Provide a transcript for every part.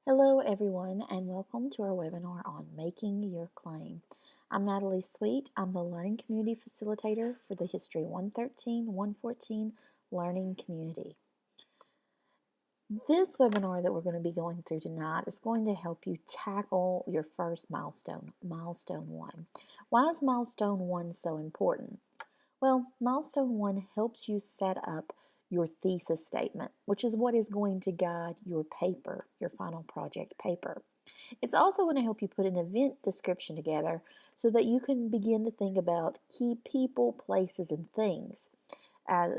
Hello everyone and welcome to our webinar on Making Your Claim. I'm Natalie Sweet. I'm the Learning Community Facilitator for the History 113-114 Learning Community. This webinar that we're going to be going through tonight is going to help you tackle your first milestone, Milestone 1. Why is Milestone 1 so important? Well, Milestone 1 helps you set up your thesis statement, which is what is going to guide your paper, your final project paper. It's also going to help you put an event description together so that you can begin to think about key people, places, and things that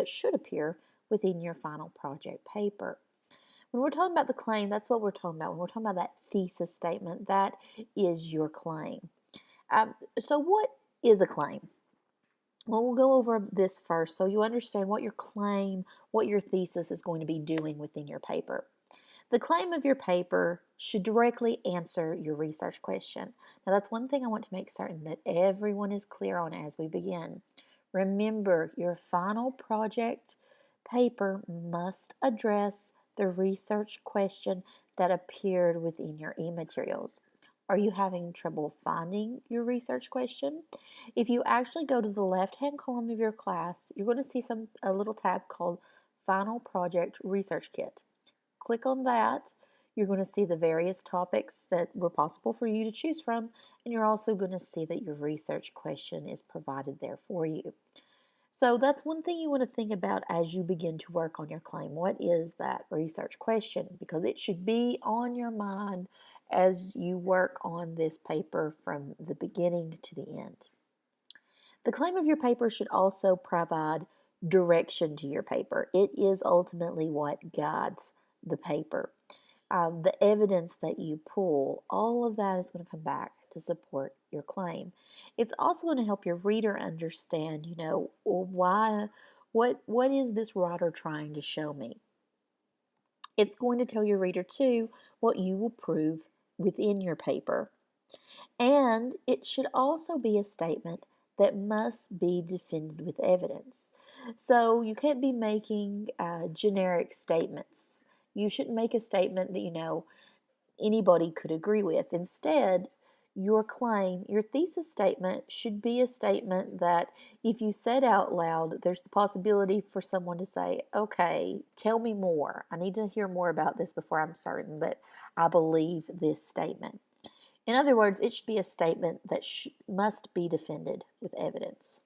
should appear within your final project paper. When we're talking about the claim, that's what we're talking about. When we're talking about that thesis statement, that is your claim. So what is a claim? Well, we'll go over this first so you understand what your claim, what your thesis is going to be doing within your paper. The claim of your paper should directly answer your research question. Now, that's one thing I want to make certain that everyone is clear on as we begin. Remember, your final project paper must address the research question that appeared within your e-materials. Are you having trouble finding your research question? If you actually go to the left-hand column of your class, you're going to see a little tab called Final Project Research Kit. Click on that. You're going to see the various topics that were possible for you to choose from, and you're also going to see that your research question is provided there for you. So that's one thing you want to think about as you begin to work on your claim. What is that research question? Because it should be on your mind as you work on this paper from the beginning to the end. The claim of your paper should also provide direction to your paper. It is ultimately what guides the paper. The evidence that you pull, all of that is going to come back to support your claim. It's also going to help your reader understand, what is this writer trying to show me? It's going to tell your reader too what you will prove within your paper. And it should also be a statement that must be defended with evidence. So you can't be making generic statements. You shouldn't make a statement that anybody could agree with. Instead, your claim, your thesis statement should be a statement that if you said out loud, there's the possibility for someone to say, okay, tell me more. I need to hear more about this before I'm certain that I believe this statement. In other words, it should be a statement that must be defended with evidence.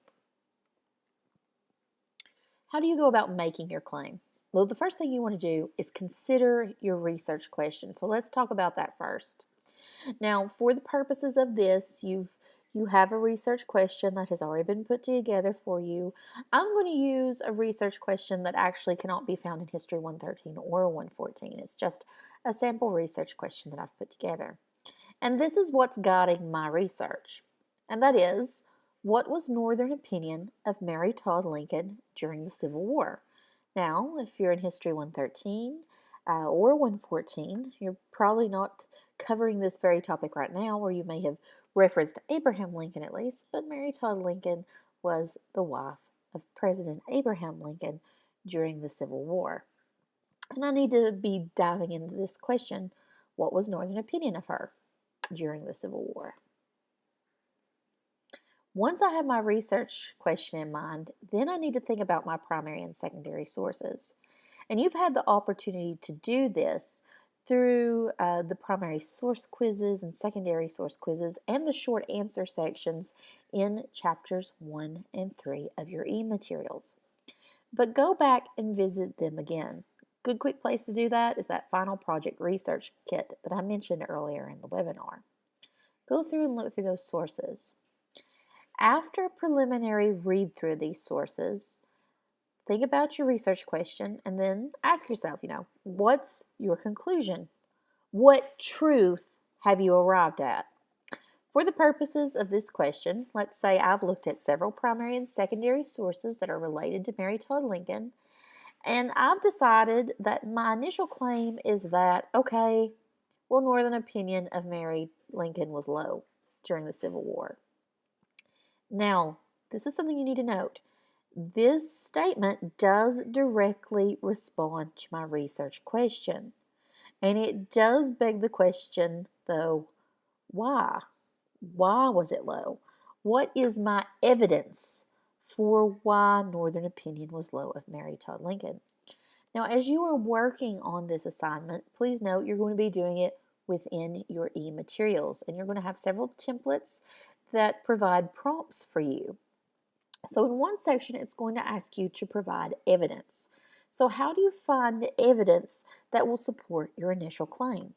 How do you go about making your claim? Well, the first thing you want to do is consider your research question. So let's talk about that first. Now, for the purposes of this, you have a research question that has already been put together for you. I'm going to use a research question that actually cannot be found in History 113 or 114. It's just a sample research question that I've put together. And this is what's guiding my research. And that is, what was Northern opinion of Mary Todd Lincoln during the Civil War? Now, if you're in History 113 or 114, you're probably not covering this very topic right now, or you may have referenced Abraham Lincoln at least, but Mary Todd Lincoln was the wife of President Abraham Lincoln during the Civil War. And I need to be diving into this question, what was Northern opinion of her during the Civil War? Once I have my research question in mind, then I need to think about my primary and secondary sources. And you've had the opportunity to do this through the primary source quizzes and secondary source quizzes and the short answer sections in chapters 1 and 3 of your e-materials. But go back and visit them again. Good quick place to do that is that final project research kit that I mentioned earlier in the webinar. Go through and look through those sources. After a preliminary read through of these sources, think about your research question and then ask yourself, what's your conclusion? What truth have you arrived at? For the purposes of this question, let's say I've looked at several primary and secondary sources that are related to Mary Todd Lincoln, and I've decided that my initial claim is that, okay, well, Northern opinion of Mary Lincoln was low during the Civil War. Now, this is something you need to note. This statement does directly respond to my research question. And it does beg the question, though, why? Why was it low? What is my evidence for why Northern opinion was low of Mary Todd Lincoln? Now, as you are working on this assignment, please note you're going to be doing it within your e-materials, and you're going to have several templates that provide prompts for you. So in one section, it's going to ask you to provide evidence. So how do you find evidence that will support your initial claim?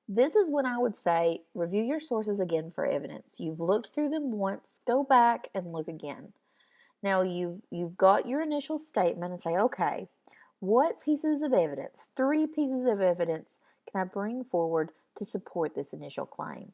This is when I would say review your sources again for evidence. You've looked through them once, go back and look again. Now you've got your initial statement and say, okay, what pieces of evidence, 3 pieces of evidence, can I bring forward to support this initial claim?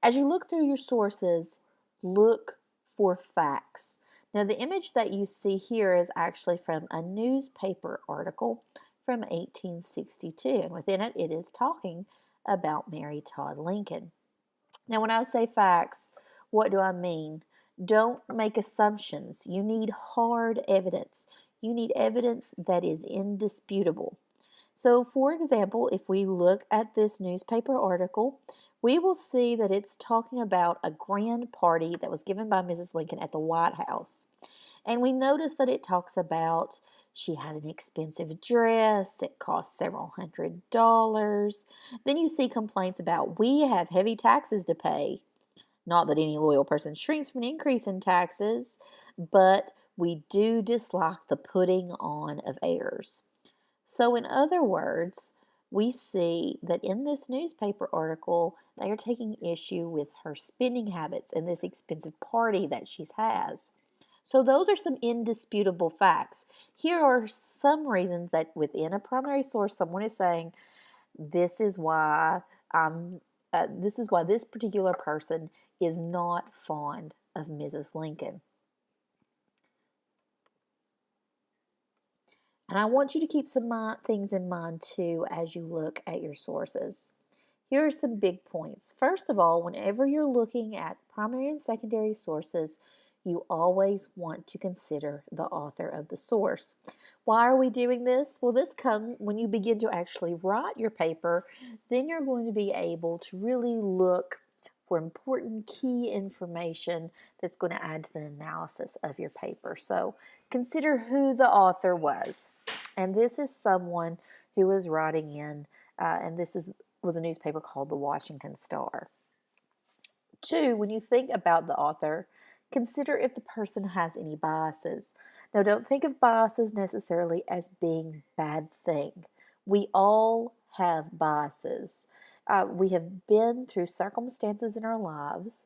As you look through your sources, look for facts. Now the image that you see here is actually from a newspaper article from 1862, and within it, it is talking about Mary Todd Lincoln. Now when I say facts, what do I mean? Don't make assumptions. You need hard evidence. You need evidence that is indisputable. So, for example, if we look at this newspaper article, we will see that it's talking about a grand party that was given by Mrs. Lincoln at the White House. And we notice that it talks about she had an expensive dress, it cost several $100s. Then you see complaints about we have heavy taxes to pay. Not that any loyal person shrinks from an increase in taxes, but we do dislike the putting on of airs. So, in other words, we see that in this newspaper article, they are taking issue with her spending habits and this expensive party that she has. So, those are some indisputable facts. Here are some reasons that within a primary source, someone is saying, this is why this particular person is not fond of Mrs. Lincoln. And I want you to keep some things in mind too as you look at your sources. Here are some big points. First of all, whenever you're looking at primary and secondary sources, you always want to consider the author of the source. Why are we doing this? Well, this comes when you begin to actually write your paper, then you're going to be able to really look for important key information that's going to add to the analysis of your paper. So consider who the author was. And this is someone who was writing in, and this was a newspaper called the Washington Star. 2, when you think about the author, consider if the person has any biases. Now, don't think of biases necessarily as being bad thing. We all have biases. We have been through circumstances in our lives.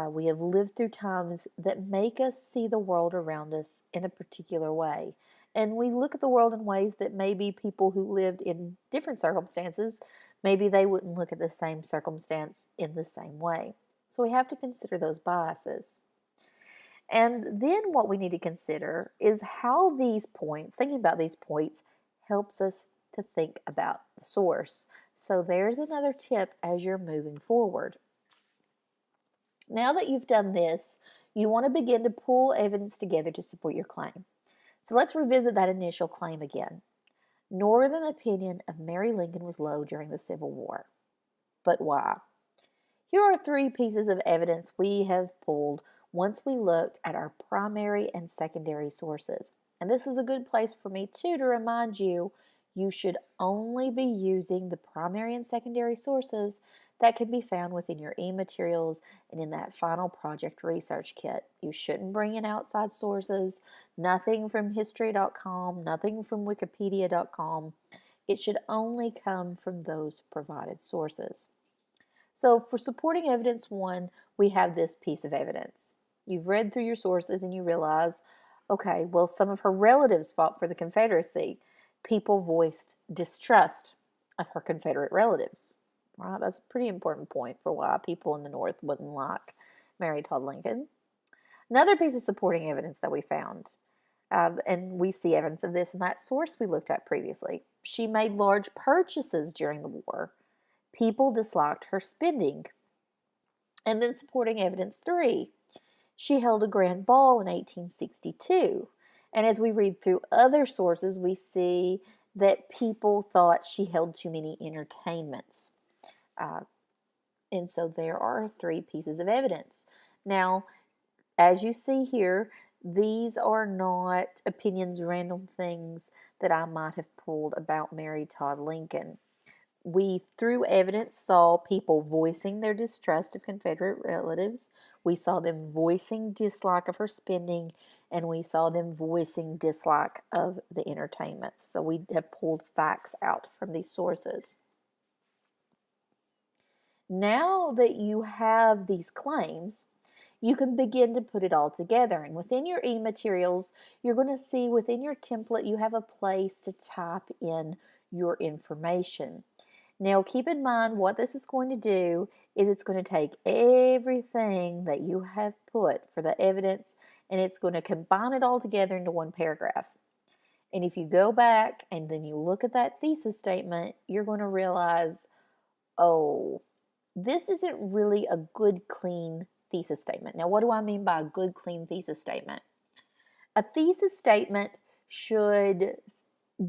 We have lived through times that make us see the world around us in a particular way. And we look at the world in ways that maybe people who lived in different circumstances, maybe they wouldn't look at the same circumstance in the same way. So we have to consider those biases. And then what we need to consider is how these points, thinking about these points, helps us to think about the source. So there's another tip as you're moving forward. Now that you've done this, you want to begin to pull evidence together to support your claim. So let's revisit that initial claim again. Northern opinion of Mary Lincoln was low during the Civil War. But why? Here are 3 pieces of evidence we have pulled once we looked at our primary and secondary sources. And this is a good place for me too to remind you, you should only be using the primary and secondary sources that can be found within your e-materials and in that final project research kit. You shouldn't bring in outside sources, nothing from history.com, nothing from wikipedia.com. It should only come from those provided sources. So for supporting evidence 1, we have this piece of evidence. You've read through your sources and you realize, okay, well, some of her relatives fought for the Confederacy. People voiced distrust of her Confederate relatives. Right? That's a pretty important point for why people in the North wouldn't like Mary Todd Lincoln. Another piece of supporting evidence that we found, and we see evidence of this in that source we looked at previously. She made large purchases during the war. People disliked her spending. And then supporting evidence 3, she held a grand ball in 1862. And as we read through other sources, we see that people thought she held too many entertainments. Uh, and so there are 3 pieces of evidence. Now, as you see here, these are not opinions, random things that I might have pulled about Mary Todd Lincoln. We, through evidence, saw people voicing their distrust of Confederate relatives. We saw them voicing dislike of her spending, and we saw them voicing dislike of the entertainments. So we have pulled facts out from these sources. Now that you have these claims, you can begin to put it all together. And within your e-materials, you're going to see within your template, you have a place to type in your information. Now, keep in mind what this is going to do is it's going to take everything that you have put for the evidence and it's going to combine it all together into one paragraph. And if you go back and then you look at that thesis statement, you're going to realize, oh, this isn't really a good, clean thesis statement. Now, what do I mean by a good, clean thesis statement? A thesis statement should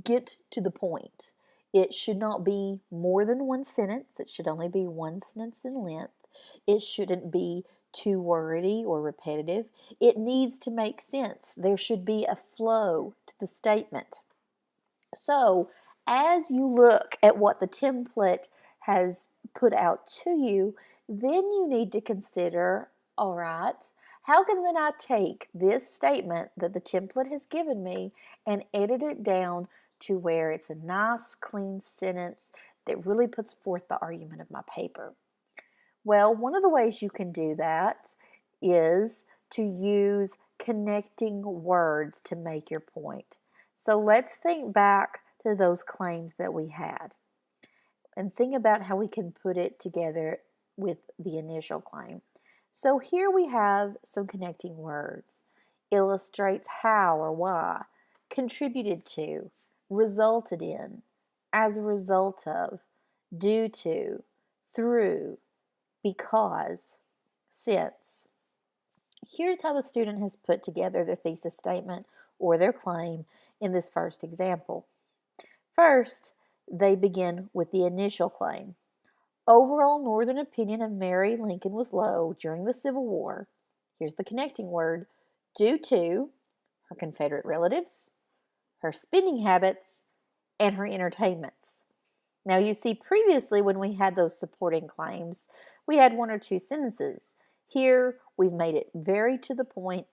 get to the point. It should not be more than one sentence. It should only be one sentence in length. It shouldn't be too wordy or repetitive. It needs to make sense. There should be a flow to the statement. So, as you look at what the template has put out to you, then you need to consider, all right, how can then I take this statement that the template has given me and edit it down to where it's a nice, clean sentence that really puts forth the argument of my paper? Well, one of the ways you can do that is to use connecting words to make your point. So let's think back to those claims that we had and think about how we can put it together with the initial claim. So here we have some connecting words. Illustrates how or why, contributed to, resulted in, as a result of, due to, through, because, since. Here's how the student has put together their thesis statement or their claim in this first example. First, they begin with the initial claim. Overall Northern opinion of Mary Lincoln was low during the Civil War. Here's the connecting word, due to her Confederate relatives, her spending habits, and her entertainments. Now, you see, previously when we had those supporting claims, we had 1 or 2 sentences. Here, we've made it very to the point,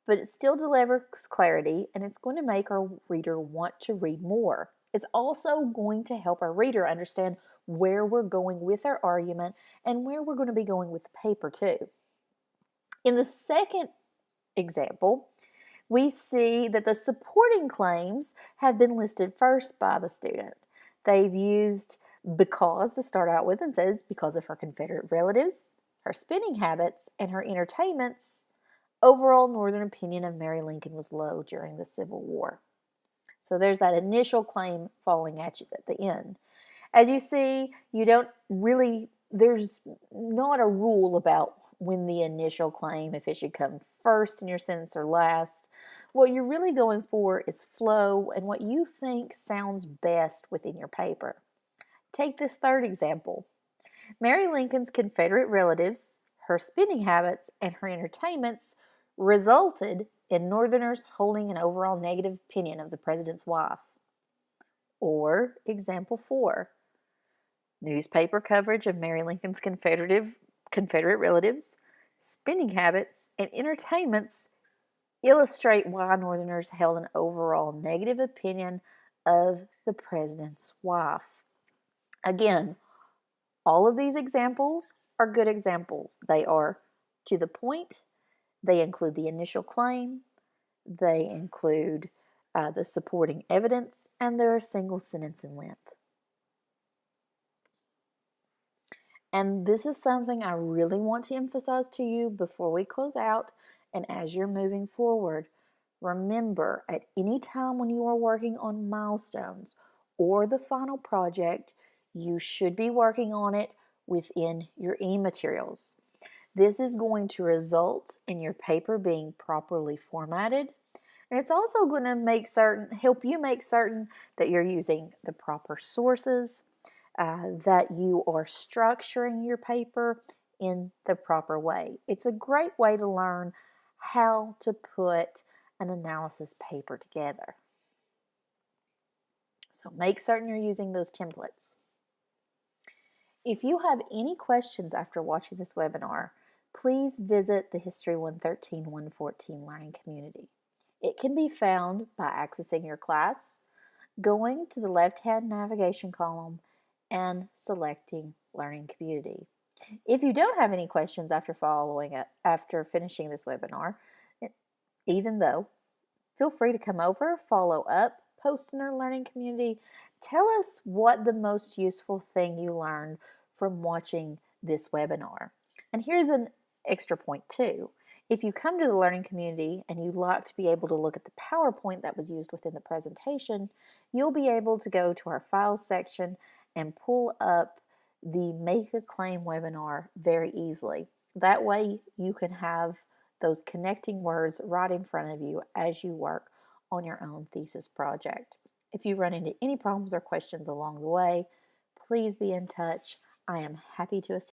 but it still delivers clarity, and it's going to make our reader want to read more. It's also going to help our reader understand where we're going with our argument and where we're going to be going with the paper too. In the second example, we see that the supporting claims have been listed first by the student. They've used because to start out with and says because of her Confederate relatives, her spending habits, and her entertainments, overall Northern opinion of Mary Lincoln was low during the Civil War. So there's that initial claim falling at you at the end. As you see, there's not a rule about when the initial claim, if it should come first in your sentence or last. What you're really going for is flow and what you think sounds best within your paper. Take this third example. Mary Lincoln's Confederate relatives, her spending habits, and her entertainments resulted in Northerners holding an overall negative opinion of the president's wife. Or example 4. Newspaper coverage of Mary Lincoln's Confederate relatives, spending habits, and entertainments illustrate why Northerners held an overall negative opinion of the president's wife. Again, all of these examples are good examples. They are to the point, they include the initial claim, they include the supporting evidence, and they're a single sentence in length. And this is something I really want to emphasize to you before we close out and as you're moving forward. Remember, at any time when you are working on milestones or the final project, you should be working on it within your e-materials. This is going to result in your paper being properly formatted. And it's also going to help you make certain that you're using the proper sources, that you are structuring your paper in the proper way. It's a great way to learn how to put an analysis paper together. So make certain you're using those templates. If you have any questions after watching this webinar, please visit the History 113-114 Learning Community. It can be found by accessing your class, going to the left-hand navigation column, and selecting Learning Community. If you don't have any questions after finishing this webinar, even though, feel free to come over, follow up, post in our learning community. Tell us what the most useful thing you learned from watching this webinar. And here's an extra point too. If you come to the learning community and you'd like to be able to look at the PowerPoint that was used within the presentation, you'll be able to go to our files section and pull up the Make a Claim webinar very easily. That way you can have those connecting words right in front of you as you work on your own thesis project. If you run into any problems or questions along the way, please be in touch. I am happy to assist.